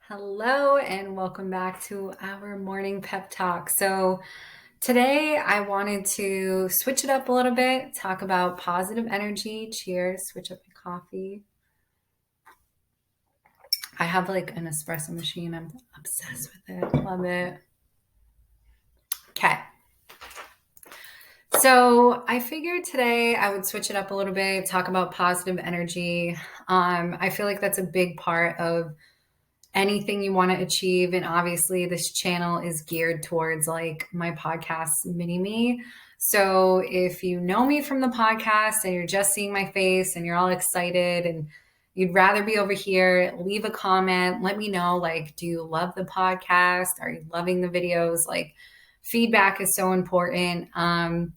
Hello and welcome back to our morning pep talk. So, today I wanted to switch it up a little bit, talk about positive energy. Cheers, switch up my coffee. I have like an espresso machine. I'm obsessed with it. Love it. Okay. So, I figured today I would switch it up a little bit, talk about positive energy. I feel like that's a big part of anything you want to achieve. And obviously, this channel is geared towards like my podcast mini me. So if you know me from the podcast and you're just seeing my face and you're all excited and you'd rather be over here, leave a comment. Let me know, like, do you love the podcast? Are you loving the videos? Like, feedback is so important. And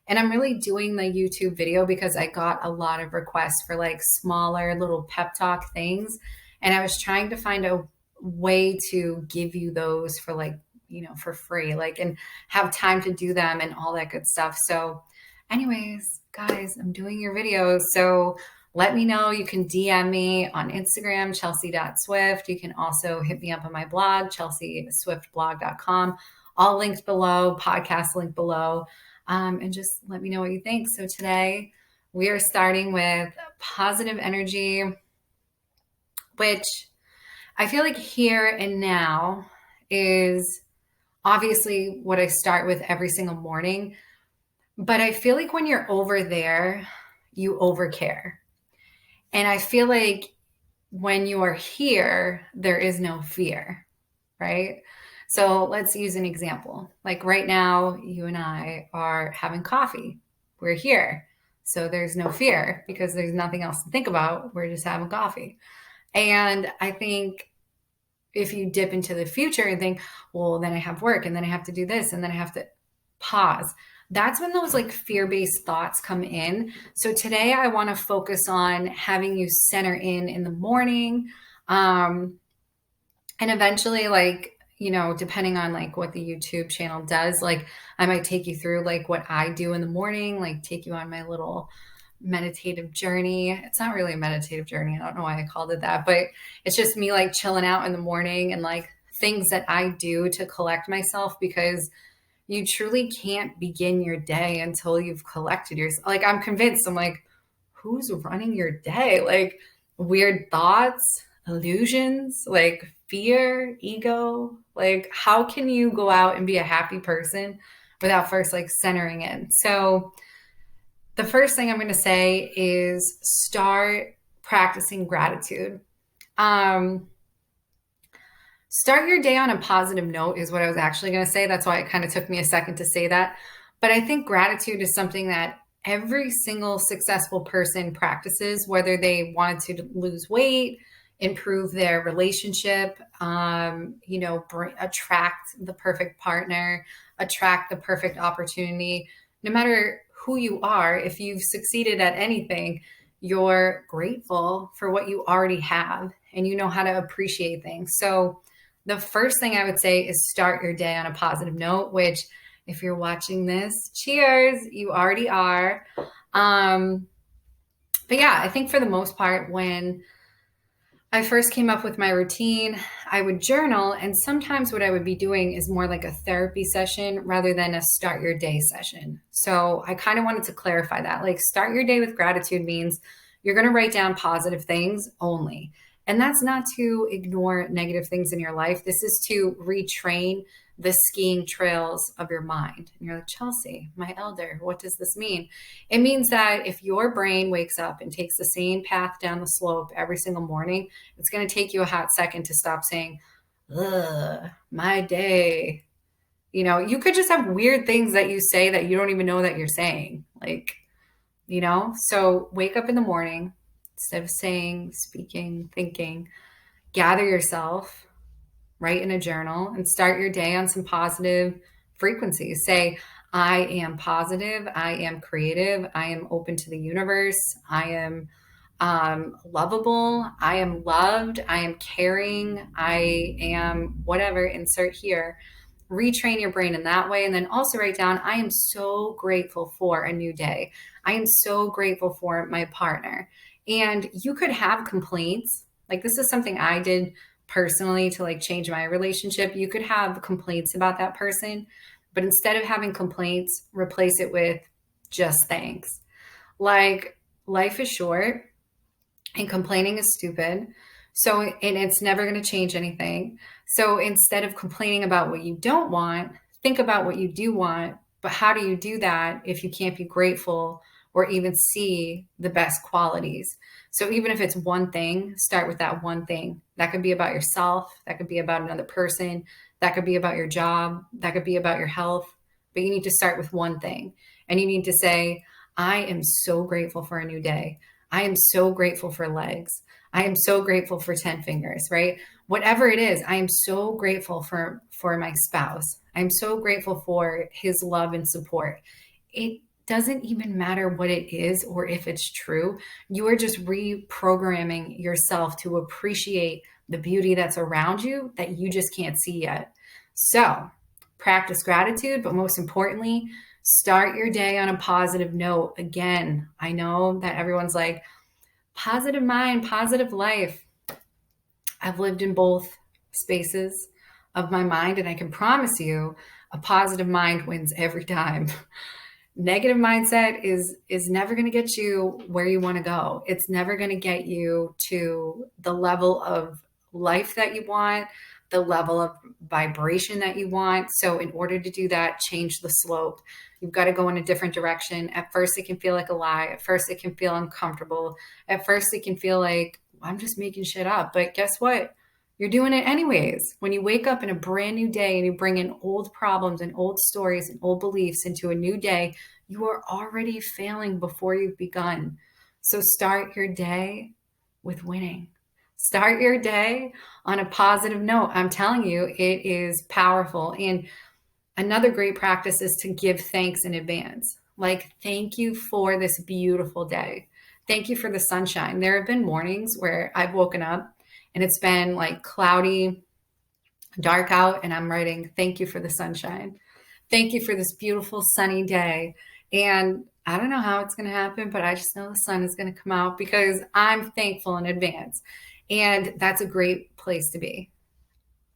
I'm really doing the YouTube video because I got a lot of requests for like smaller little pep talk things. And I was trying to find a way to give you those for like, for free, like, and have time to do them and all that good stuff. So, anyways, guys, I'm doing your videos. So let me know. You can DM me on Instagram, chelsea.swift. You can also hit me up on my blog, chelseaswiftblog.com. All linked below, podcast link below. And just let me know what you think. So today we are starting with positive energy, which I feel like here and now is obviously what I start with every single morning. But I feel like when you're over there, you overcare. And I feel like when you are here, there is no fear, right? So let's use an example. Like right now, you and I are having coffee. We're here. So there's no fear because there's nothing else to think about. We're just having coffee. And I think if you dip into the future and think, well, then I have work and then I have to do this and then I have to pause. That's when those like fear-based thoughts come in. So today I want to focus on having you center in the morning. And eventually, like, depending on like what the YouTube channel does, like I might take you through like what I do in the morning, like take you on my little meditative journey. It's not really a meditative journey. I don't know why I called it that, but it's just me like chilling out in the morning and like things that I do to collect myself, because you truly can't begin your day until you've collected yourself. Like I'm convinced, I'm like, who's running your day? Like weird thoughts, illusions, like fear, ego. Like how can you go out and be a happy person without first like centering in? So the first thing I'm going to say is start practicing gratitude. Um, Start your day on a positive note is what I was actually going to say. That's why it kind of took me a second to say that. But I think gratitude is something that every single successful person practices, whether they wanted to lose weight, improve their relationship, attract the perfect partner, attract the perfect opportunity. No matter who you are, if you've succeeded at anything, you're grateful for what you already have and you know how to appreciate things. So the first thing I would say is start your day on a positive note, which if you're watching this, cheers, you already are. But yeah, I think for the most part, when I first came up with my routine, I would journal. And sometimes what I would be doing is more like a therapy session rather than a start your day session. So I kind of wanted to clarify that. Like, start your day with gratitude means you're going to write down positive things only. And that's not to ignore negative things in your life. This is to retrain the skiing trails of your mind. And you're like, Chelsea, my elder, what does this mean? It means that if your brain wakes up and takes the same path down the slope every single morning, it's going to take you a hot second to stop saying, ugh, my day. You could just have weird things that you say that you don't even know that you're saying. Like, so wake up in the morning, instead of saying, speaking, thinking, gather yourself, write in a journal, and start your day on some positive frequencies. Say, I am positive, I am creative, I am open to the universe, I am lovable, I am loved, I am caring, I am whatever, insert here. Retrain your brain in that way. And then also write down, I am so grateful for a new day. I am so grateful for my partner. And you could have complaints. Like, this is something I did personally to like change my relationship. You could have complaints about that person, but instead of having complaints, replace it with just thanks. Like, life is short and complaining is stupid. So, and it's never going to change anything. So instead of complaining about what you don't want, think about what you do want. But how do you do that if you can't be grateful or even see the best qualities? So even if it's one thing, start with that one thing. That could be about yourself. That could be about another person. That could be about your job. That could be about your health. But you need to start with one thing. And you need to say, I am so grateful for a new day. I am so grateful for legs. I am so grateful for 10 fingers, right? Whatever it is, I am so grateful for my spouse. I'm so grateful for his love and support. It doesn't even matter what it is or if it's true. You are just reprogramming yourself to appreciate the beauty that's around you that you just can't see yet. So, practice gratitude, but most importantly, start your day on a positive note. Again, I know that everyone's like, positive mind, positive life. I've lived in both spaces of my mind, and I can promise you a positive mind wins every time. Negative mindset is never going to get you where you want to go. It's never going to get you to the level of life that you want, the level of vibration that you want. So in order to do that, change the slope. You've got to go in a different direction. At first it can feel like a lie. At first it can feel uncomfortable. At first it can feel like I'm just making shit up. But guess what? You're doing it anyways. When you wake up in a brand new day and you bring in old problems and old stories and old beliefs into a new day, you are already failing before you've begun. So start your day with winning. Start your day on a positive note. I'm telling you, it is powerful. And another great practice is to give thanks in advance. Like, thank you for this beautiful day. Thank you for the sunshine. There have been mornings where I've woken up and it's been like cloudy, dark out, and I'm writing, thank you for the sunshine. Thank you for this beautiful sunny day. And I don't know how it's going to happen, but I just know the sun is going to come out because I'm thankful in advance. And that's a great place to be.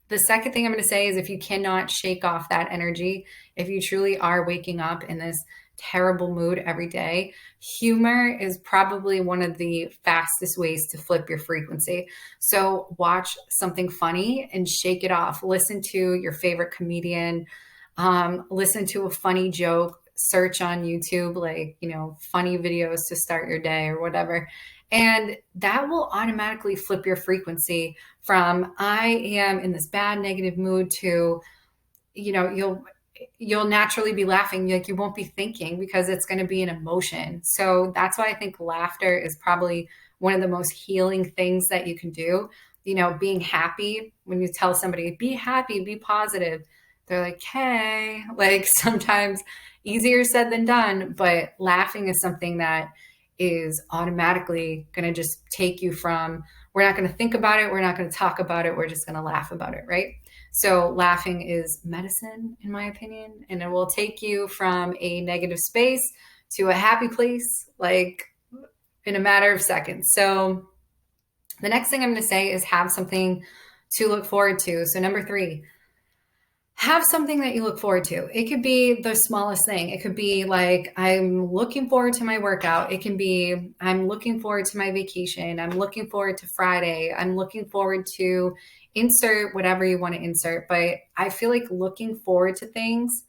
The second thing I'm going to say is if you cannot shake off that energy, if you truly are waking up in this terrible mood every day, humor is probably one of the fastest ways to flip your frequency. So watch something funny and shake it off. Listen to your favorite comedian, listen to a funny joke, search on YouTube, like, funny videos to start your day or whatever. And that will automatically flip your frequency from I am in this bad negative mood to, you'll naturally be laughing. Like, you won't be thinking because it's going to be an emotion. So that's why I think laughter is probably one of the most healing things that you can do. Being happy, when you tell somebody, be happy, be positive, they're like, hey, like sometimes easier said than done, but laughing is something that is automatically going to just take you from, we're not going to think about it, we're not going to talk about it, we're just going to laugh about it, right? So laughing is medicine, in my opinion, and it will take you from a negative space to a happy place, like in a matter of seconds. So the next thing I'm going to say is have something to look forward to. So number 3, have something that you look forward to. It could be the smallest thing. It could be like, I'm looking forward to my workout. It can be, I'm looking forward to my vacation. I'm looking forward to Friday. I'm looking forward to insert whatever you want to insert. But I feel like looking forward to things,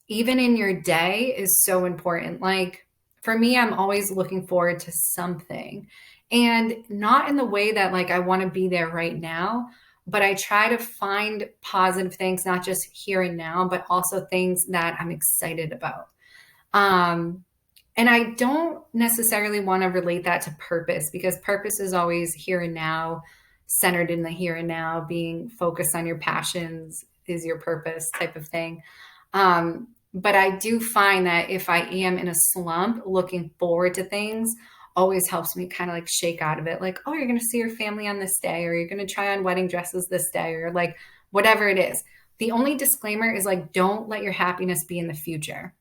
even in your day, is so important. Like, for me, I'm always looking forward to something, and not in the way that like I want to be there right now, but I try to find positive things, not just here and now, but also things that I'm excited about. And I don't necessarily want to relate that to purpose, because purpose is always here and now, centered in the here and now, being focused on your passions is your purpose type of thing. But I do find that if I am in a slump, looking forward to things always helps me kind of like shake out of it. Like, oh, you're going to see your family on this day, or you're going to try on wedding dresses this day, or like whatever it is. The only disclaimer is like, don't let your happiness be in the future.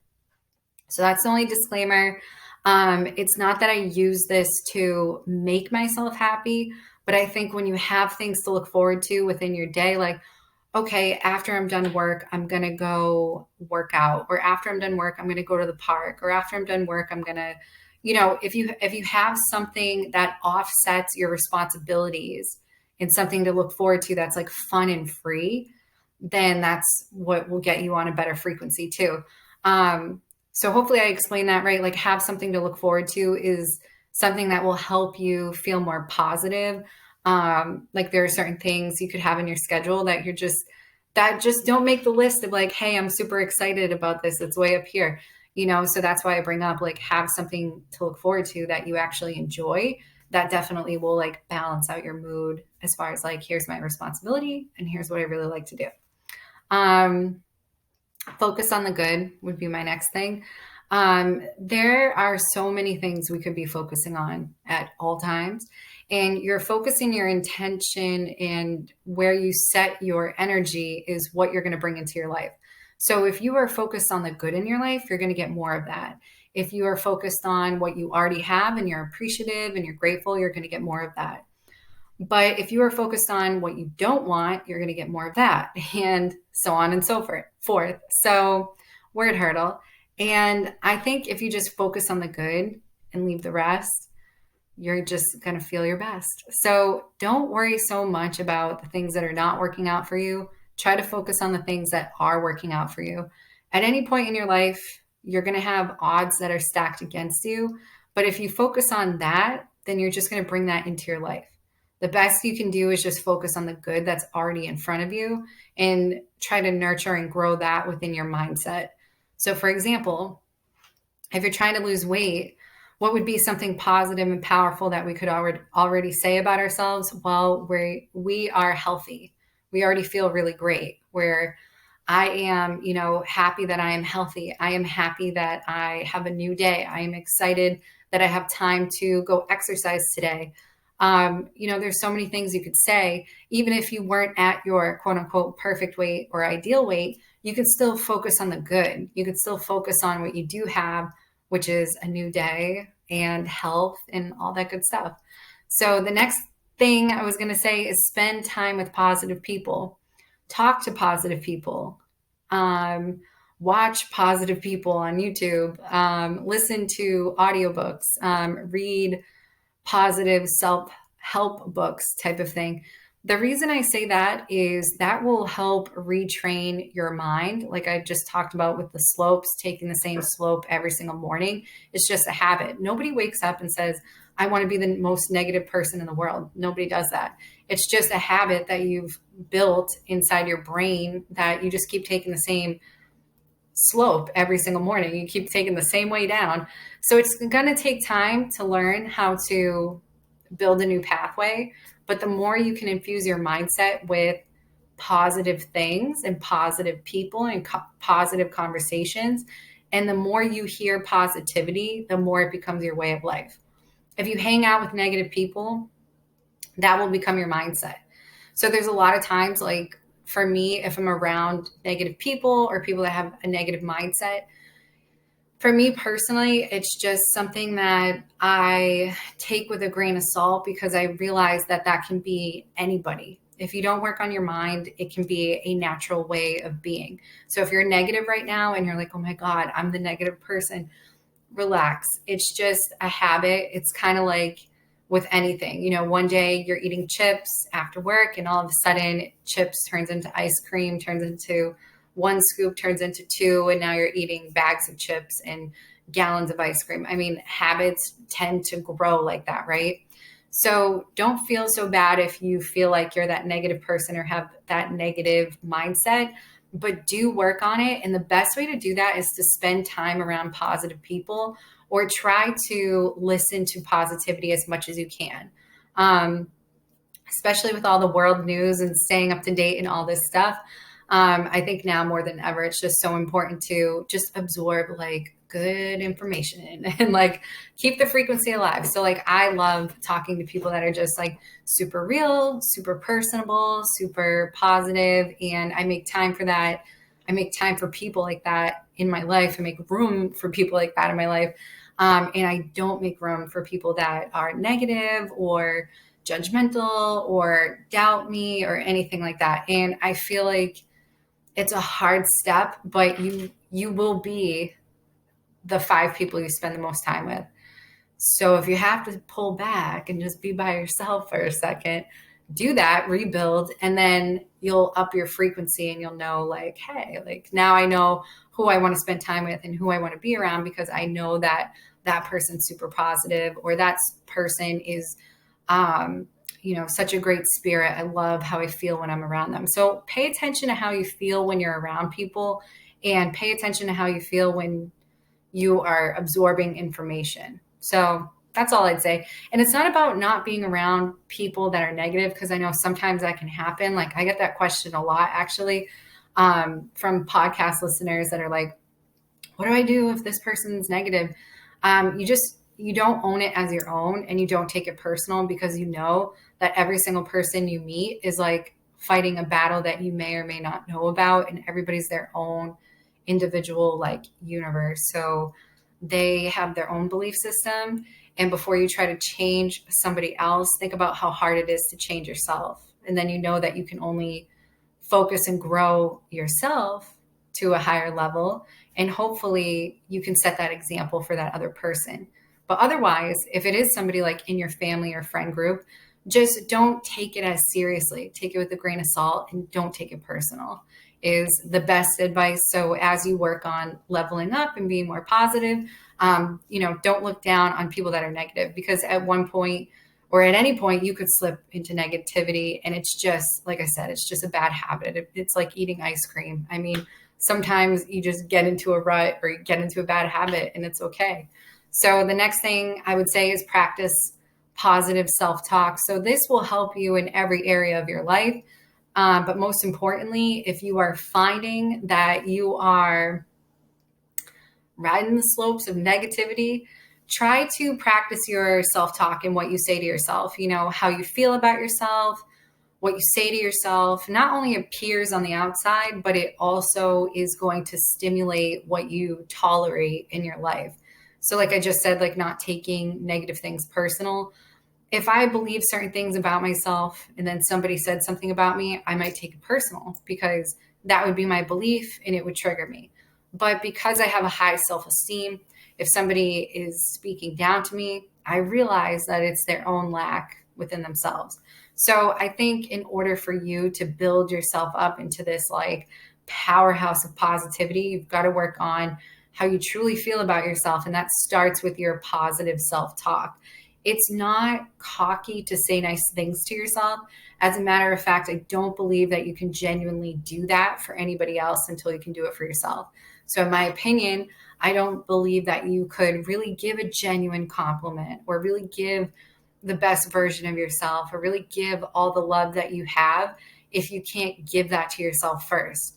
So that's the only disclaimer. It's not that I use this to make myself happy, But I think when you have things to look forward to within your day, like, okay, after I'm done work, I'm going to go work out, or after I'm done work, I'm going to go to the park, or after I'm done work, I'm going to, if you have something that offsets your responsibilities and something to look forward to that's like fun and free, then that's what will get you on a better frequency too. So hopefully I explained that right. Like, have something to look forward to is something that will help you feel more positive. Like, there are certain things you could have in your schedule that just don't make the list of like, hey, I'm super excited about this. It's way up here, so that's why I bring up, like, have something to look forward to that you actually enjoy. That definitely will like balance out your mood as far as like, here's my responsibility and here's what I really like to do. Um, Focus on the good would be my next thing. There are so many things we could be focusing on at all times, and you're focusing your intention and where you set your energy is what you're going to bring into your life. So if you are focused on the good in your life, you're going to get more of that. If you are focused on what you already have and you're appreciative and you're grateful, you're going to get more of that. But if you are focused on what you don't want, you're going to get more of that, and so on and so forth. So, word hurdle. And I think if you just focus on the good and leave the rest, you're just going to feel your best. So, don't worry so much about the things that are not working out for you. Try to focus on the things that are working out for you. At any point in your life, you're going to have odds that are stacked against you. But if you focus on that, then you're just going to bring that into your life. The best you can do is just focus on the good that's already in front of you and try to nurture and grow that within your mindset. So, for example, if you're trying to lose weight, what would be something positive and powerful that we could already say about ourselves? Well, we are healthy. We already feel really great. Where I am, happy that I am healthy. I am happy that I have a new day. I am excited that I have time to go exercise today. There's so many things you could say. Even if you weren't at your quote unquote perfect weight or ideal weight, you could still focus on the good. You could still focus on what you do have, which is a new day and health and all that good stuff. So the next thing I was going to say is spend time with positive people. Talk to positive people. Watch positive people on YouTube. Listen to audiobooks. Read positive self-help books type of thing. The reason I say that is that will help retrain your mind. Like I just talked about with the slopes, taking the same slope every single morning. It's just a habit. Nobody wakes up and says, I want to be the most negative person in the world. Nobody does that. It's just a habit that you've built inside your brain that you just keep taking the same slope every single morning. You keep taking the same way down. So it's going to take time to learn how to build a new pathway. But the more you can infuse your mindset with positive things and positive people and positive conversations, and the more you hear positivity, the more it becomes your way of life. If you hang out with negative people, that will become your mindset. So there's a lot of times, like for me, if I'm around negative people or people that have a negative mindset, for me personally, it's just something that I take with a grain of salt because I realize that that can be anybody. If you don't work on your mind, it can be a natural way of being. So if you're negative right now and you're like, oh my God, I'm the negative person, relax. It's just a habit. It's kind of like with anything. One day you're eating chips after work and all of a sudden chips turns into ice cream, turns into one scoop turns into two, and now you're eating bags of chips and gallons of ice cream. I mean, habits tend to grow like that, right? So don't feel so bad if you feel like you're that negative person or have that negative mindset, but do work on it. And the best way to do that is to spend time around positive people or try to listen to positivity as much as you can. Especially with all the world news and staying up to date and all this stuff. I think now more than ever, it's just so important to just absorb like good information and like keep the frequency alive. So like I love talking to people that are just like super real, super personable, super positive, and I make time for that. I make time for people like that in my life. I make room for people like that in my life. And I don't make room for people that are negative or judgmental or doubt me or anything like that. And I feel like it's a hard step, but you will be the 5 people you spend the most time with. So if you have to pull back and just be by yourself for a second, do that, rebuild, and then you'll up your frequency and you'll know like, hey, like now I know who I want to spend time with and who I want to be around because I know that that person's super positive or that person is such a great spirit. I love how I feel when I'm around them. So pay attention to how you feel when you're around people and pay attention to how you feel when you are absorbing information. So that's all I'd say. And it's not about not being around people that are negative, because I know sometimes that can happen. Like I get that question a lot actually from podcast listeners that are like, what do I do if this person's negative? You don't own it as your own and you don't take it personal, because you know that every single person you meet is like fighting a battle that you may or may not know about, and everybody's their own individual like universe. So they have their own belief system. And before you try to change somebody else, think about how hard it is to change yourself. And then you know that you can only focus and grow yourself to a higher level. And hopefully you can set that example for that other person. But otherwise, if it is somebody like in your family or friend group, just don't take it as seriously. Take it with a grain of salt and don't take it personal is the best advice. So as you work on leveling up and being more positive, don't look down on people that are negative, because at one point or at any point you could slip into negativity. And it's just, like I said, it's just a bad habit. It's like eating ice cream. I mean, sometimes you just get into a rut or you get into a bad habit and it's okay. So the next thing I would say is practice positive self-talk. So this will help you in every area of your life. But most importantly, if you are finding that you are riding the slopes of negativity, try to practice your self-talk and what you say to yourself, how you feel about yourself, what you say to yourself. Not only appears on the outside, but it also is going to stimulate what you tolerate in your life. So like I just said, like not taking negative things personal. If I believe certain things about myself and then somebody said something about me, I might take it personal because that would be my belief and it would trigger me. But because I have a high self-esteem, if somebody is speaking down to me, I realize that it's their own lack within themselves. So I think in order for you to build yourself up into this like powerhouse of positivity, you've got to work on how you truly feel about yourself. And that starts with your positive self-talk. It's not cocky to say nice things to yourself. As a matter of fact, I don't believe that you can genuinely do that for anybody else until you can do it for yourself. So in my opinion, I don't believe that you could really give a genuine compliment or really give the best version of yourself or really give all the love that you have if you can't give that to yourself first.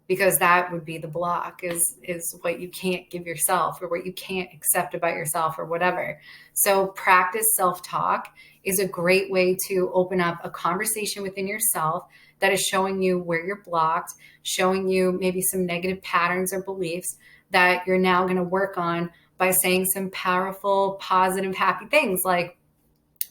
Because that would be the block is what you can't give yourself or what you can't accept about yourself or whatever. So practice self-talk is a great way to open up a conversation within yourself that is showing you where you're blocked, showing you maybe some negative patterns or beliefs that you're now going to work on by saying some powerful, positive, happy things. Like,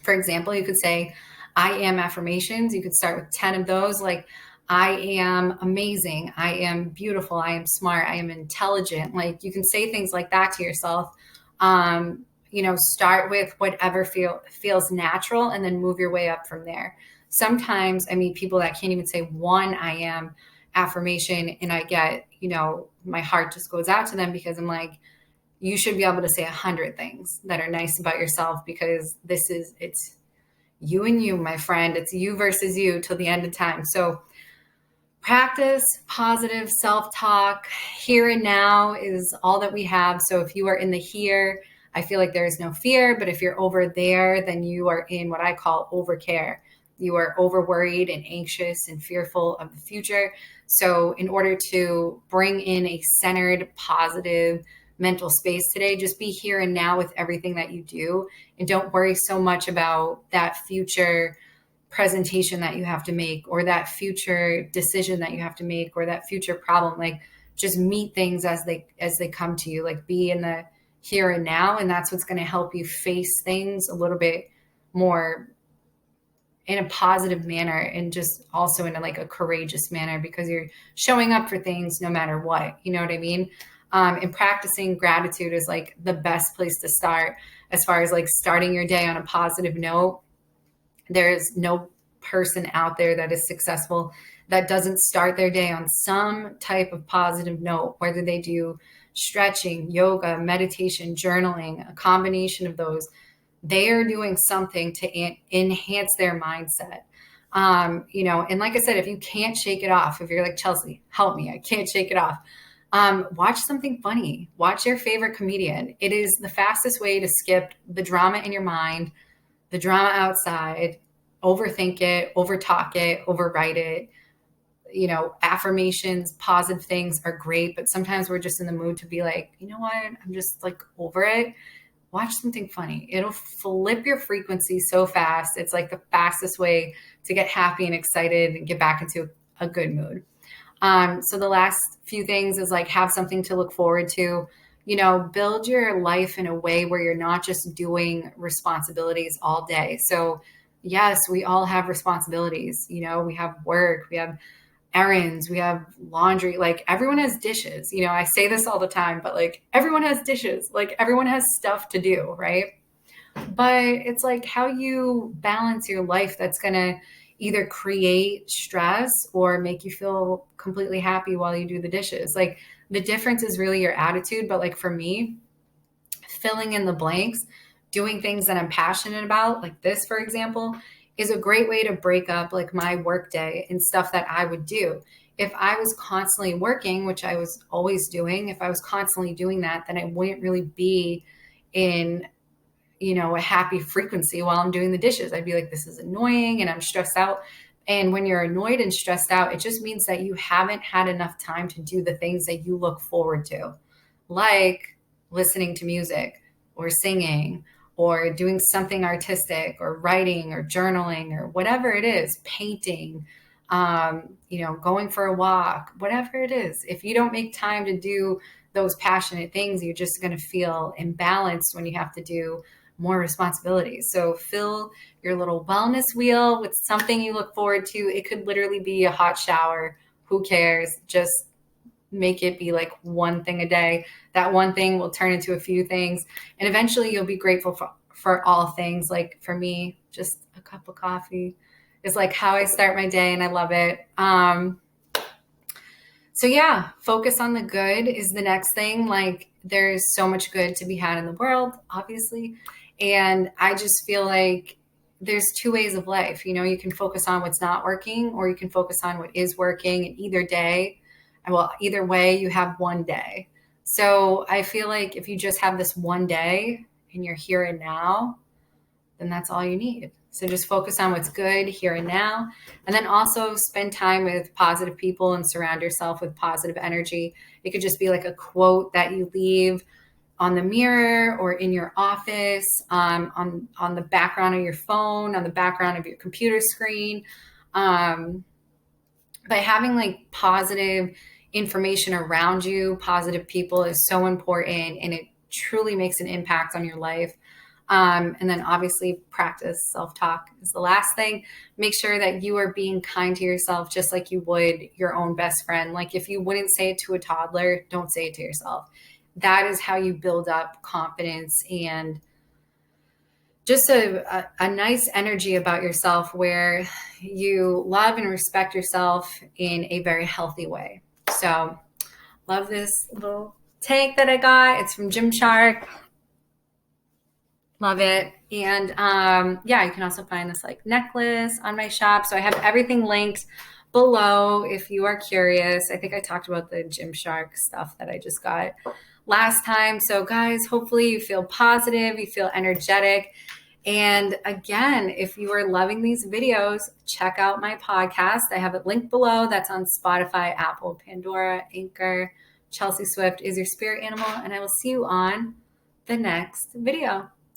for example, you could say, I am affirmations. You could start with 10 of those, like, I am amazing. I am beautiful. I am smart. I am intelligent. Like you can say things like that to yourself. Start with whatever feels natural and then move your way up from there. Sometimes I meet people that can't even say one I am affirmation and I get, my heart just goes out to them because I'm like, you should be able to say 100 things that are nice about yourself because it's you and you, my friend. It's you versus you till the end of time. So practice positive self-talk. Here and now is all that we have. So if you are in the here, I feel like there is no fear. But if you're over there, then you are in what I call overcare. You are over worried and anxious and fearful of the future. So in order to bring in a centered, positive mental space today, just be here and now with everything that you do. And don't worry so much about that future presentation that you have to make or that future decision that you have to make or that future problem. Like just meet things as they come to you, like be in the here and now. And that's what's going to help you face things a little bit more in a positive manner, and just also in like a courageous manner, because you're showing up for things no matter what. You know what I mean? And practicing gratitude is like the best place to start as far as like starting your day on a positive note. There's no person out there that is successful that doesn't start their day on some type of positive note, whether they do stretching, yoga, meditation, journaling, a combination of those. They are doing something to enhance their mindset. And like I said, if you can't shake it off, if you're like, Chelsea, help me, I can't shake it off. Watch something funny. Watch your favorite comedian. It is the fastest way to skip the drama in your mind, the drama outside, overthink it, overtalk it, overwrite it. Affirmations, positive things are great, but sometimes we're just in the mood to be like, you know what? I'm just like over it. Watch something funny. It'll flip your frequency so fast. It's like the fastest way to get happy and excited and get back into a good mood. So the last few things is like have something to look forward to. Build your life in a way where you're not just doing responsibilities all day. So yes, we all have responsibilities. We have work, we have errands, we have laundry, like everyone has dishes. I say this all the time, but like everyone has dishes, like everyone has stuff to do, right? But it's like how you balance your life that's going to either create stress or make you feel completely happy while you do the dishes. Like the difference is really your attitude. But like for me, filling in the blanks, doing things that I'm passionate about, like this, for example, is a great way to break up like my work day and stuff that I would do. If I was constantly working, which I was always doing, if I was constantly doing that, then I wouldn't really be in a happy frequency while I'm doing the dishes. I'd be like, this is annoying and I'm stressed out. And when you're annoyed and stressed out, it just means that you haven't had enough time to do the things that you look forward to, like listening to music or singing or doing something artistic or writing or journaling or whatever it is, painting, going for a walk, whatever it is. If you don't make time to do those passionate things, you're just going to feel imbalanced when you have to do more responsibilities. So fill your little wellness wheel with something you look forward to. It could literally be a hot shower. Who cares? Just make it be like one thing a day. That one thing will turn into a few things. And eventually you'll be grateful for all things. Like for me, just a cup of coffee is like how I start my day, and I love it. So yeah, focus on the good is the next thing. Like there's so much good to be had in the world, obviously. And I just feel like there's two ways of life. You can focus on what's not working, or you can focus on what is working. And either way, you have one day. So I feel like if you just have this one day and you're here and now, then that's all you need. So just focus on what's good here and now. And then also spend time with positive people and surround yourself with positive energy. It could just be like a quote that you leave on the mirror or in your office, on the background of your phone, on the background of your computer screen. By having like positive information around you, positive people is so important, and it truly makes an impact on your life. And then obviously practice self-talk is the last thing. Make sure that you are being kind to yourself, just like you would your own best friend. Like if you wouldn't say it to a toddler, don't say it to yourself. That is how you build up confidence and just a nice energy about yourself, where you love and respect yourself in a very healthy way. So love this little tank that I got. It's from Gymshark. Love it. And yeah, you can also find this like necklace on my shop. So I have everything linked below if you are curious. I think I talked about the Gymshark stuff that I just got last time. So guys, hopefully you feel positive, you feel energetic. And again, if you are loving these videos, check out my podcast. I have it linked below. That's on Spotify, Apple, Pandora, Anchor. Chelsea Swift is your spirit animal. And I will see you on the next video.